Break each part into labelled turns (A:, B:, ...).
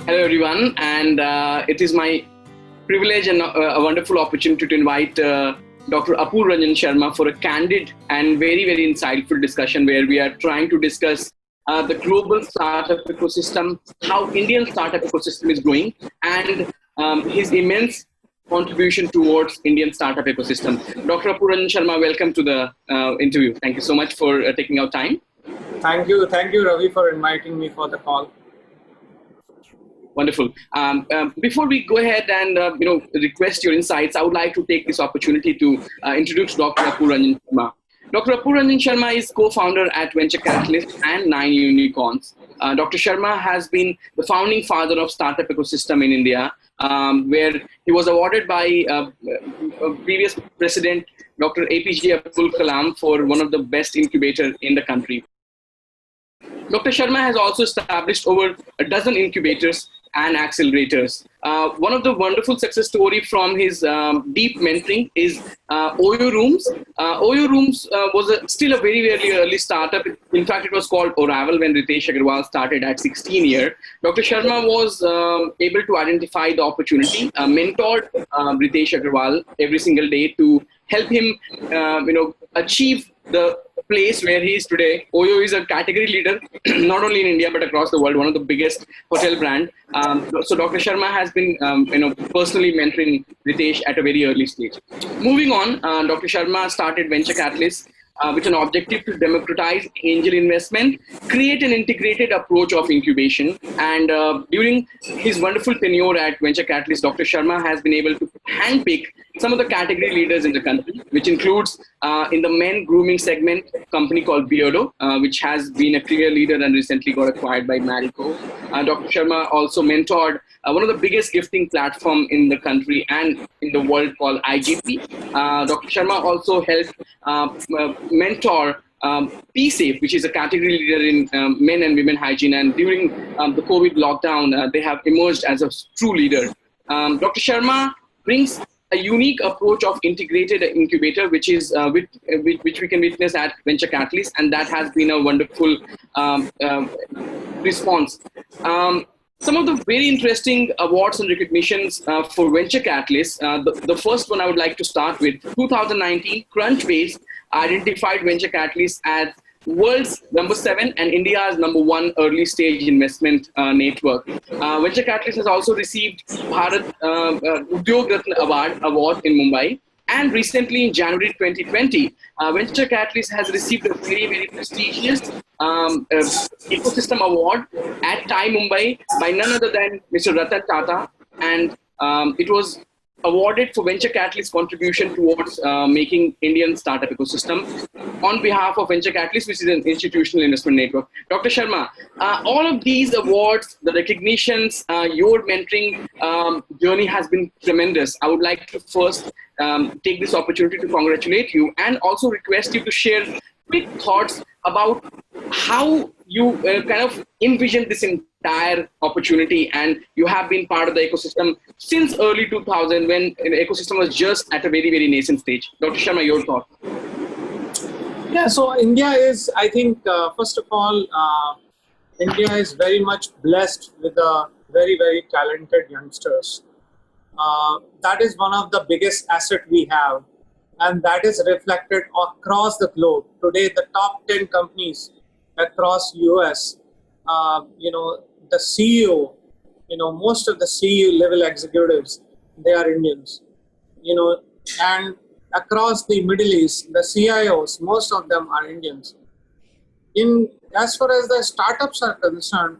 A: Hello everyone, and it is my privilege and a wonderful opportunity to invite Dr. Apoorva Ranjan Sharma for a candid and very, very insightful discussion where we are trying to discuss the global startup ecosystem, how Indian startup ecosystem is growing, and his immense contribution towards Indian startup ecosystem. Dr. Apoorva Ranjan Sharma, welcome to the interview. Thank you so much for taking out time.
B: Thank you, Ravi, for inviting me for the call.
A: Wonderful. Before we go ahead and request your insights, I would like to take this opportunity to introduce Dr. Apoorva Ranjan Sharma. Dr. Apoorva Ranjan Sharma is co-founder at Venture Catalyst and 9 Unicorns. Dr. Sharma has been the founding father of startup ecosystem in India, where he was awarded by previous president, Dr. APJ Abdul Kalam, for one of the best incubators in the country. Dr. Sharma has also established over a dozen incubators and accelerators. One of the wonderful success story from his deep mentoring is Oyo Rooms. Oyo Rooms was still a very, very early startup. In fact, it was called Oravel when Ritesh Agarwal started at 16 years. Dr. Sharma was able to identify the opportunity, mentored Ritesh Agarwal every single day to help him achieve the place where he is today. Oyo is a category leader, not only in India, but across the world, one of the biggest hotel brand. So Dr. Sharma has been, personally mentoring Ritesh at a very early stage. Moving on, Dr. Sharma started Venture Catalyst with an objective to democratize angel investment, create an integrated approach of incubation. And during his wonderful tenure at Venture Catalyst, Dr. Sharma has been able to handpick some of the category leaders in the country, which includes in the men grooming segment, a company called Beardo, which has been a clear leader and recently got acquired by Marico. Dr. Sharma also mentored one of the biggest gifting platform in the country and in the world called IGP. Dr. Sharma also helped mentor PSafe, which is a category leader in men and women hygiene. And during the COVID lockdown, they have emerged as a true leader. Dr. Sharma brings a unique approach of integrated incubator, which is which we can witness at Venture Catalyst, and that has been a wonderful response. Some of the very interesting awards and recognitions for Venture Catalyst. The first one I would like to start with. 2019, Crunchbase identified Venture Catalyst as world's number 7 and India's number 1 early stage investment network. Venture Catalyst has also received Bharat Udyog Ratna Award in Mumbai. And recently in January 2020, Venture Catalyst has received a very, very prestigious ecosystem award at TiE Mumbai by none other than Mr. Ratan Tata. And it was awarded for Venture Catalyst's contribution towards making Indian startup ecosystem on behalf of Venture Catalyst, which is an institutional investment network. Dr. Sharma, all of these awards, the recognitions, your mentoring journey has been tremendous. I would like to first take this opportunity to congratulate you and also request you to share quick thoughts about how you kind of envisioned this entire opportunity, and you have been part of the ecosystem since early 2000 when the ecosystem was just at a very, very nascent stage. Dr. Sharma, your thoughts?
B: Yeah, so India is, I think, first of all, India is very much blessed with very, very talented youngsters. That is one of the biggest assets we have, and that is reflected across the globe. Today, the top 10 companies across US, the CEO, most of the CEO level executives, they are Indians, and across the Middle East, the CIOs, most of them are Indians. As far as the startups are concerned,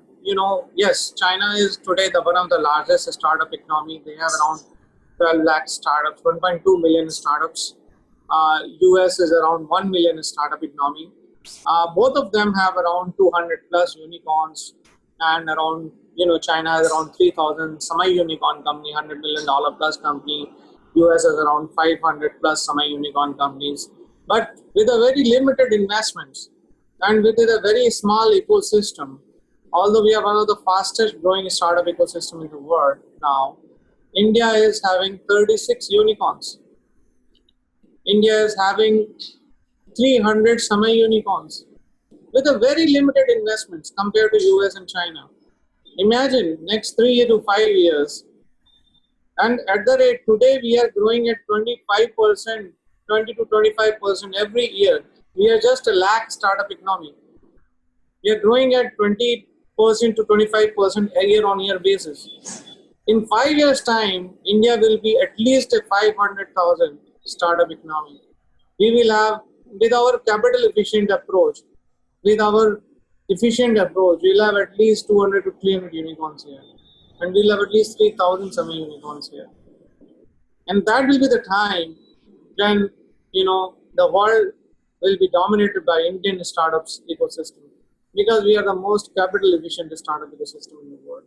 B: yes, China is today one of the largest startup economy. They have around 12 lakh startups, 1.2 million startups. US is around 1 million startup economy. Both of them have around 200 plus unicorns, and around, China has around 3,000 semi-unicorn company, $100 million plus company. US has around 500 plus semi-unicorn companies, but with a very limited investments and with a very small ecosystem. Although we are one of the fastest growing startup ecosystem in the world now, India is having 36 unicorns. India is having 300 semi-unicorns with a very limited investments compared to US and China. Imagine next 3 to 5 years, and at the rate today we are growing at 25%, 20 to 25% every year. We are just a lakh startup economy. We are growing at 20% to 25% a year on year basis. In 5 years' time, India will be at least a 500,000 startup economy. We will have, with our capital efficient approach, we'll have at least 200 to 300 unicorns here. And we'll have at least 3,000 semi-unicorns here. And that will be the time when, the world will be dominated by Indian startups ecosystem, because we are the most capital efficient startup ecosystem in the world.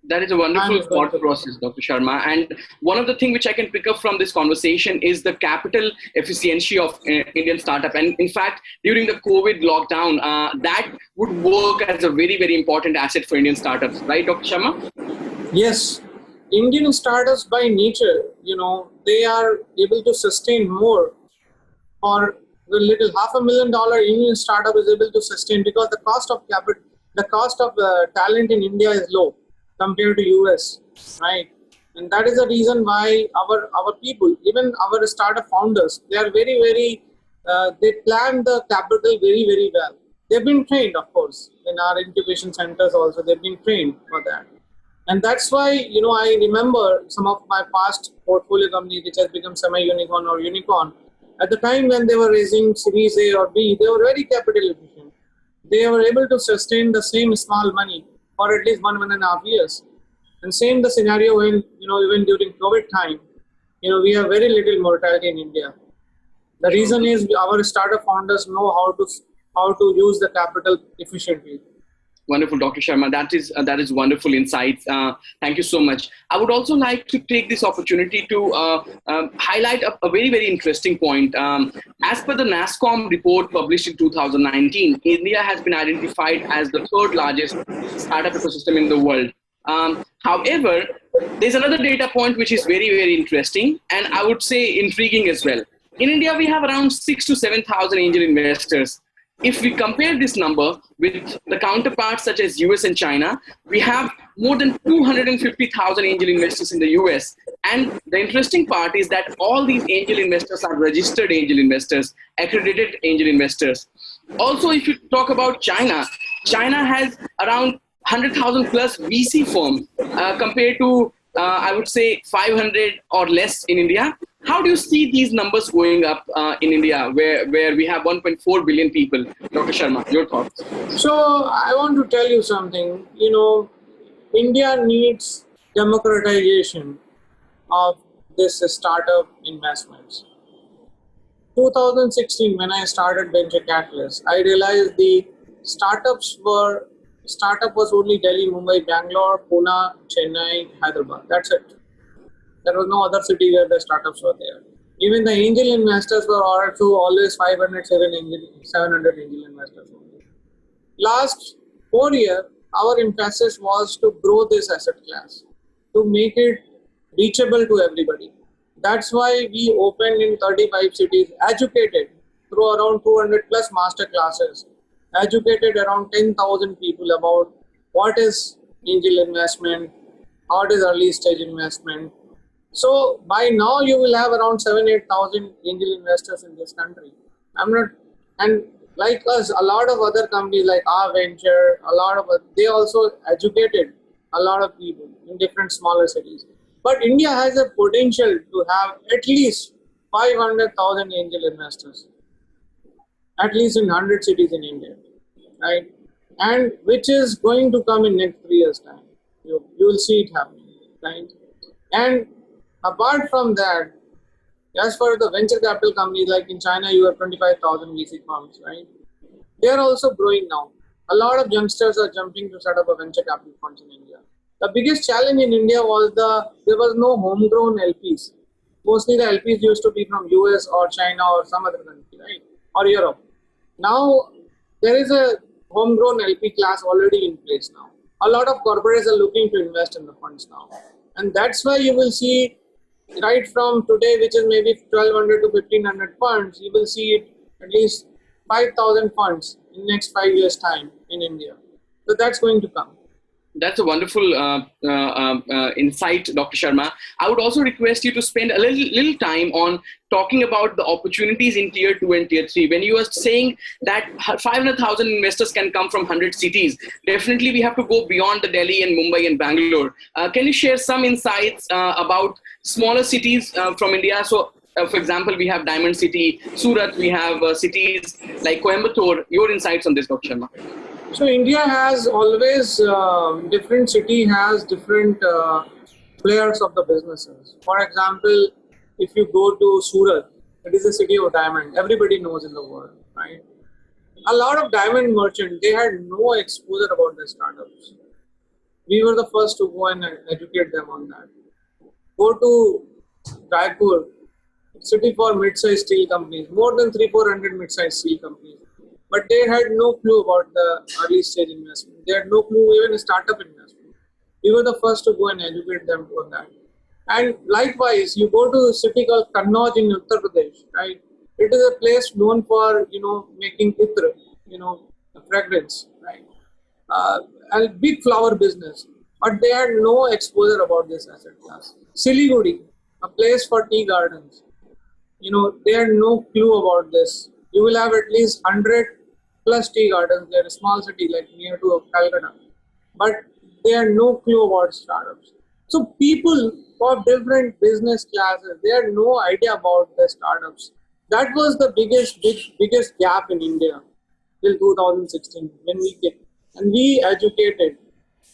A: That is a wonderful thought process, Dr. Sharma. And one of the things which I can pick up from this conversation is the capital efficiency of Indian startup. And in fact, during the COVID lockdown, that would work as a very, very important asset for Indian startups, right, Dr. Sharma?
B: Yes. Indian startups by nature, they are able to sustain more, or the little $500,000 Indian startup is able to sustain, because the cost of capital, the cost of talent in India is low compared to US, right? And that is the reason why our people, even our startup founders, they are very, very, they plan the capital very, very well. They've been trained, of course, in our incubation centers also, they've been trained for that. And that's why, I remember some of my past portfolio companies which has become semi-unicorn or unicorn. At the time when they were raising Series A or B, they were very capital efficient. They were able to sustain the same small money for at least 1.5 years. And same the scenario when, even during COVID time, we have very little mortality in India. The reason is our startup founders know how to use the capital efficiently.
A: Wonderful, Dr. Sharma. That is wonderful insights. Thank you so much. I would also like to take this opportunity to highlight a very, very interesting point. As per the NASSCOM report published in 2019, India has been identified as the third largest startup ecosystem in the world. However, there's another data point which is very, very interesting, and I would say intriguing as well. In India, we have around 6,000 to 7,000 angel investors. If we compare this number with the counterparts such as US and China, we have more than 250,000 angel investors in the US. And the interesting part is that all these angel investors are registered angel investors, accredited angel investors. Also, if you talk about China, China has around 100,000 plus VC firms compared to, I would say, 500 or less in India. How do you see these numbers going up in India, where we have 1.4 billion people? Dr. Sharma, your thoughts?
B: So I want to tell you something. India needs democratization of this startup investments. 2016, when I started Venture Catalyst, I realized the startup was only Delhi, Mumbai, Bangalore, Pune, Chennai, Hyderabad. That's it. There was no other city where the startups were there. Even the angel investors were also always 500, 700 angel investors. Last 4 years, our emphasis was to grow this asset class, to make it reachable to everybody. That's why we opened in 35 cities, educated through around 200 plus master classes, educated around 10,000 people about what is angel investment, what is early stage investment. So by now you will have around 7,000-8,000 angel investors in this country. And like us, a lot of other companies like our venture, they also educated a lot of people in different smaller cities. But India has a potential to have at least 500,000 angel investors, at least in 100 cities in India, right? And which is going to come in next 3 years' time. You will see it happening, right? And apart from that, as for the venture capital companies, like in China, you have 25,000 VC firms, right? They are also growing now. A lot of youngsters are jumping to set up a venture capital funds in India. The biggest challenge in India was there was no homegrown LPs. Mostly the LPs used to be from US or China or some other country, right? Or Europe. Now, there is a homegrown LP class already in place now. A lot of corporates are looking to invest in the funds now. And that's why you will see right from today, which is maybe 1,200 to 1,500 funds, you will see it at least 5,000 funds in next 5 years' time in India. So that's going to come.
A: That's a wonderful insight, Dr. Sharma. I would also request you to spend a little time on talking about the opportunities in tier 2 and tier 3. When you are saying that 500,000 investors can come from 100 cities, definitely we have to go beyond the Delhi and Mumbai and Bangalore. Can you share some insights about smaller cities from India? So, for example, we have Diamond City, Surat, we have cities like Coimbatore. Your insights on this, Dr. Sharma?
B: So India has always, different city has different players of the businesses. For example, if you go to Surat, it is a city of diamond. Everybody knows in the world, right? A lot of diamond merchants, they had no exposure about the startups. We were the first to go and educate them on that. Go to Raipur, city for mid-sized steel companies, more than 300-400 mid-sized steel companies. But they had no clue about the early stage investment. They had no clue even startup investment. We were the first to go and educate them on that. And likewise, you go to a city called Kannauj in Uttar Pradesh, right? It is a place known for, making itra, a fragrance, right? A big flower business. But they had no exposure about this asset class. Siliguri, a place for tea gardens. They had no clue about this. You will have at least 100 plus tea gardens. They're a small city like near to Calcutta. But they had no clue about startups. So people of different business classes, they had no idea about the startups. That was the biggest gap in India till 2016 when we came. And we educated,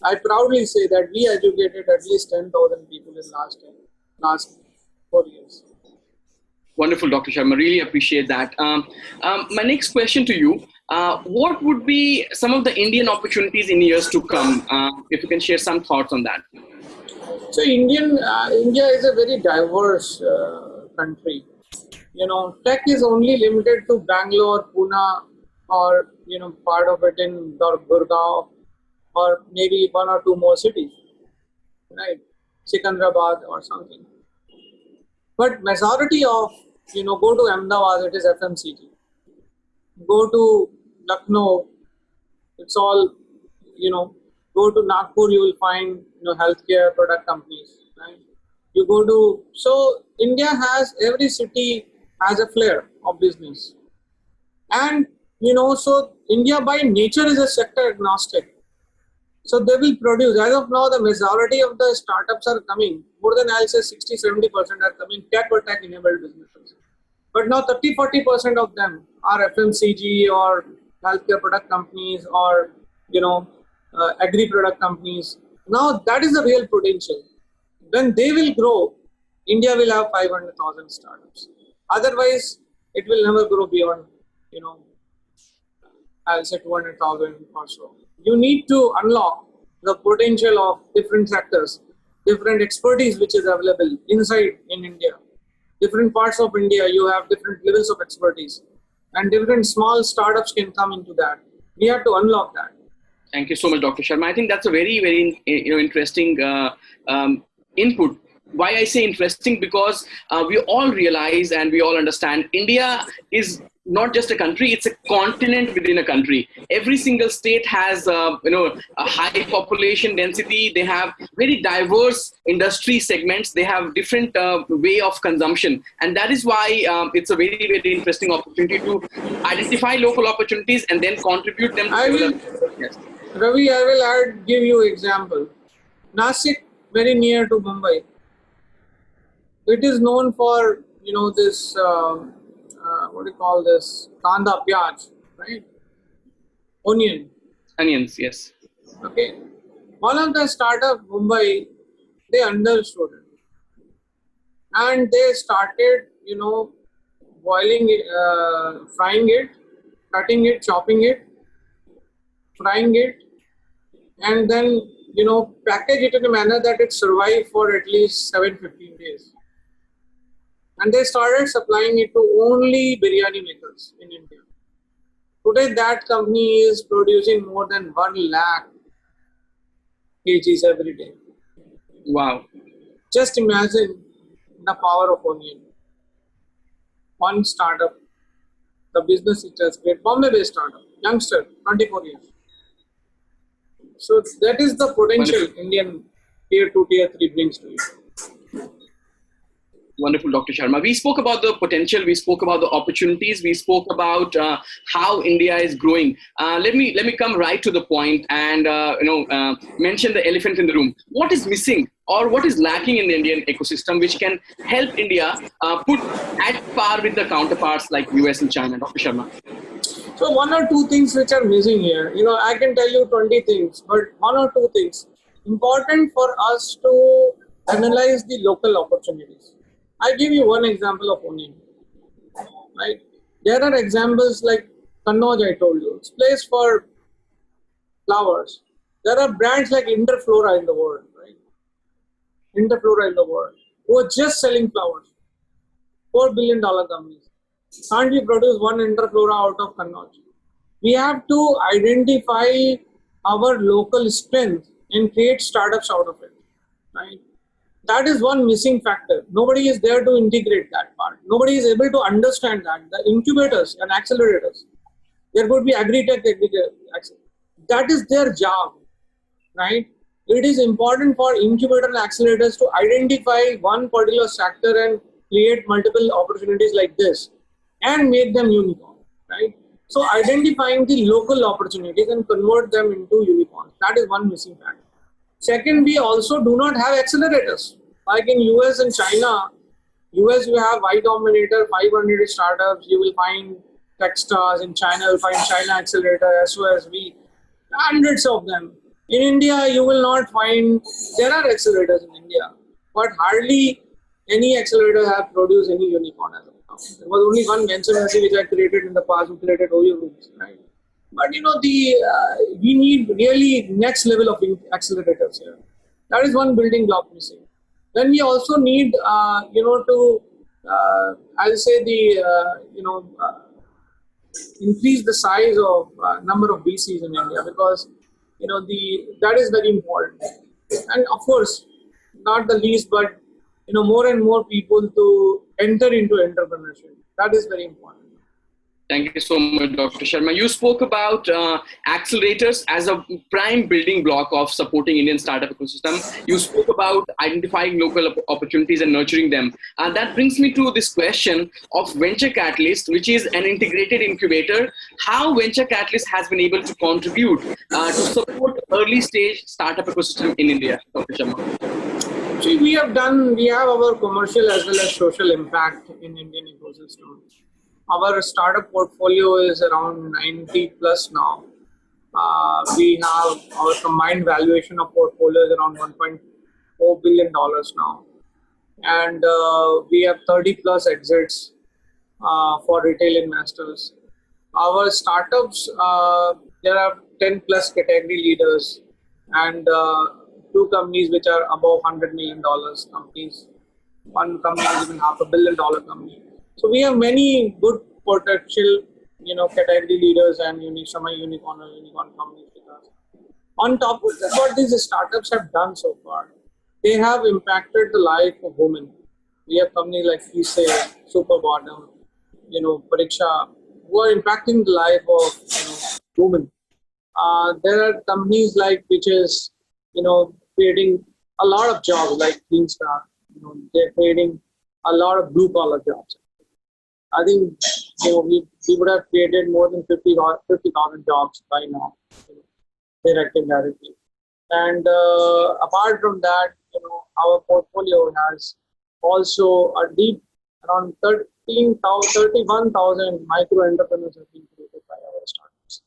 B: I proudly say that we educated at least 10,000 people in last 4 years.
A: Wonderful, Dr. Sharma. Really appreciate that. My next question to you, what would be some of the Indian opportunities in years to come? If you can share some thoughts on that.
B: So India is a very diverse country. Tech is only limited to Bangalore, Pune, or part of it in Gurgaon, or maybe one or two more cities, right? Secunderabad or something. But majority of go to Ahmedabad, it is FMCG. Go to Lucknow, it's all Go to Nagpur, you will find healthcare product companies. Right? You go to India has every city has a flair of business, and so India by nature is a sector agnostic. So they will produce. As of now, the majority of the startups are coming. More than I'll say 60-70% are coming tech or tech enabled businesses. But now 30-40% of them are FMCG or healthcare product companies or agri product companies. Now that is the real potential. When they will grow, India will have 500,000 startups. Otherwise, it will never grow beyond, I'll say 200,000 or so. You need to unlock the potential of different sectors, different expertise which is available inside in India. Different parts of India, you have different levels of expertise, and different small startups can come into that. We have to unlock that.
A: Thank you so much, Dr. Sharma. I think that's a very, very interesting input. Why I say interesting, because we all realize and we all understand India is not just a country, it's a continent within a country. Every single state has a high population density. They have very diverse industry segments. They have different way of consumption. And that is why it's a very, very interesting opportunity to identify local opportunities and then contribute them to
B: Yes. Ravi, I will give you example. Nasik, very near to Mumbai. It is known for, this, what do you call this? Kanda, pyaj, right?
A: Onions, yes.
B: Okay. One of the startup Mumbai, they understood it. And they started, boiling it, frying it, cutting it, chopping it, frying it, and then, package it in a manner that it survive for at least 7-15 days. And they started supplying it to only biryani makers in India. Today, that company is producing more than 1 lakh kgs every day.
A: Wow.
B: Just imagine the power of onion. One startup, the business is just great. Bombay-based startup, youngster, 24 years. So that is the potential Indian tier 2, tier 3 brings to you.
A: Wonderful, Dr. Sharma. We spoke about the potential. We spoke about the opportunities. We spoke about how India is growing. Let me come right to the point and mention the elephant in the room. What is missing or what is lacking in the Indian ecosystem, which can help India put at par with the counterparts like US and China, Dr. Sharma?
B: So one or two things which are missing here. I can tell you 20 things, but one or two things important for us to analyze the local opportunities. I give you one example of onion. Right? There are examples like Kannauj, I told you. It's place for flowers. There are brands like Interflora in the world, right? Interflora in the world, who are just selling flowers. $4 billion companies. Can't we produce one Interflora out of Kannauj? We have to identify our local strength and create startups out of it, right? That is one missing factor. Nobody is there to integrate that part. Nobody is able to understand that. The incubators and accelerators, there could be agri-tech, that is their job, right? It is important for incubator and accelerators to identify one particular sector and create multiple opportunities like this and make them unicorn, right? So identifying the local opportunities and convert them into unicorns, that is one missing factor. Second, we also do not have accelerators. Like in US and China, US you have Y Combinator, 500 startups, you will find Techstars. In China, you'll find China Accelerator, SOSV, hundreds of them. In India, you will not find, there are accelerators in India, but hardly any accelerator have produced any unicorn as of now. There was only one venture which I created in the past, who created OYO groups, right? But we need really next level of accelerators here. That is one building block missing. Then we also need, I'll say increase the size of number of VCs in India, because that is very important. And of course, not the least, but more and more people to enter into entrepreneurship. That is very important.
A: Thank you so much, Dr. Sharma. You spoke about accelerators as a prime building block of supporting Indian startup ecosystem. You spoke about identifying local opportunities and nurturing them. That brings me to this question of Venture Catalyst, which is an integrated incubator. How Venture Catalyst has been able to contribute to support early stage startup ecosystem in India, Dr. Sharma?
B: See, we have our commercial as well as social impact in Indian ecosystem. Our startup portfolio is around 90 plus now. We have our combined valuation of portfolio is around $1.4 billion now. And we have 30 plus exits for retail investors. Our startups, there are 10 plus category leaders and 2 companies which are above $100 million companies. One company is even $500 million company. So we have many good potential, category leaders and some unicorn companies with us. On top of that, what these startups have done so far, they have impacted the life of women. We have companies like Fise, Super Bottom, Pariksha, who are impacting the life of women. There are companies like which is creating a lot of jobs like Greenstar. They're creating a lot of blue collar jobs. I think we would have created more than 50,000 jobs by now, directly. And apart from that, our portfolio has also a deep around 31,000 micro entrepreneurs have been created by our startups.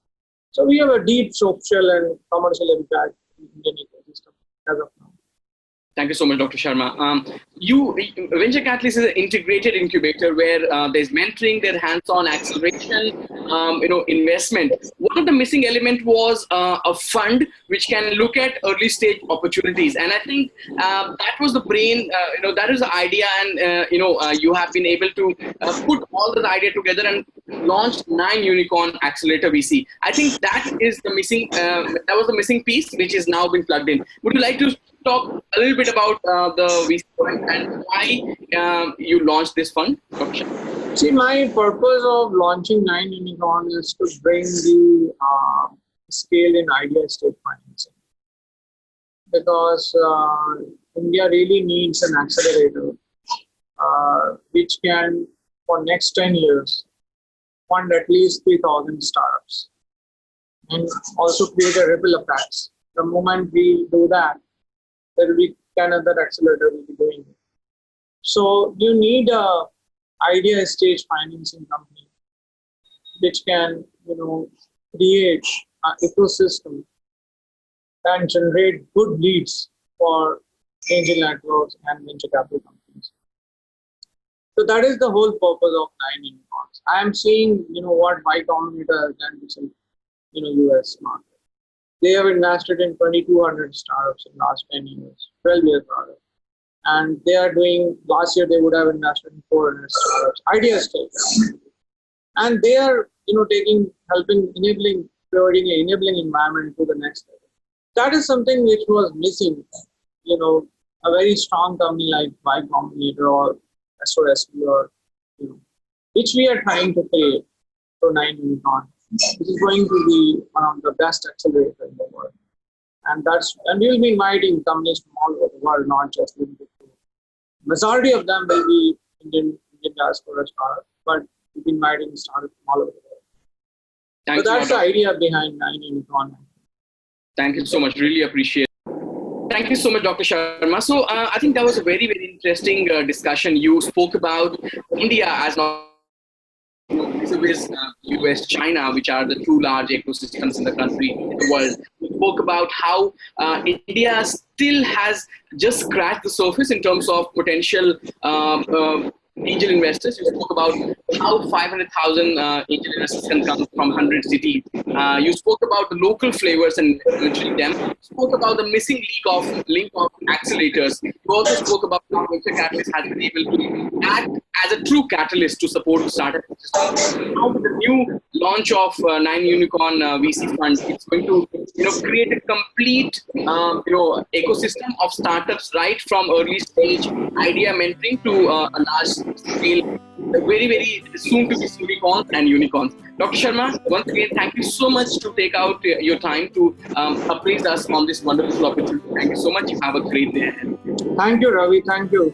B: So we have a deep social and commercial impact in the Indian ecosystem as of now.
A: Thank you so much, Dr. Sharma. Venture Catalyst is an integrated incubator where there's mentoring, there's hands-on acceleration, investment. One of the missing element was a fund which can look at early stage opportunities. And I think that was the brain, that is the idea. And, you have been able to put all the idea together and launched 9 unicorn accelerator VC. I think that is the missing, that was the missing piece, which is now been plugged in. Would you like to talk a little bit about the VC fund and why you launched this fund?
B: See, my purpose of launching 9 unicorns is to bring the scale in idea state financing. because India really needs an accelerator which can, for next 10 years, fund at least 3,000 startups and also create a ripple effects. The moment we do that, there will be 10 other accelerators will be doing it. So you need a idea stage financing company which can, create an ecosystem and generate good leads for angel networks and venture capital companies. So that is the whole purpose of 9 unicorns. I am seeing, what Y Combinator has done with US market. They have invested in 2,200 startups in the last 10 years, 12 years rather. And they are doing, last year they would have invested in 400 startups, idea stage. And they are, providing an enabling environment to the next level. That is something which was missing, a very strong company like Y Combinator or SOSP or, which we are trying to create for 9unicorn, which is going to be one of the best accelerators in the world. And we will be inviting companies from all over the world, not just limited to. Majority of them will be Indian diaspora startups, but we'll be inviting startups from all over the world. So that's the idea behind 9unicorn.
A: Thank you so much. Really appreciate it. Thank you so much, Dr. Sharma. So I think that was a very, very interesting discussion. You spoke about India as not US, China, which are the two large ecosystems in the world. We spoke about how India still has just scratched the surface in terms of potential angel investors. You spoke about how 500,000 angel investors can come from 100 cities. You spoke about the local flavors and mentioning them. You spoke about the missing link of accelerators. You also spoke about how Venture Catalyst has been able to act as a true catalyst to support the startup ecosystem. Now with the new launch of 9unicorn VC fund, it's going to create a complete ecosystem of startups right from early stage idea mentoring to a large scale, very, very soon to be unicorns and unicorns. Dr. Sharma, once again, thank you so much to take out your time to appraise us on this wonderful opportunity. Thank you so much. You have a great day ahead.
B: Thank you, Ravi. Thank you.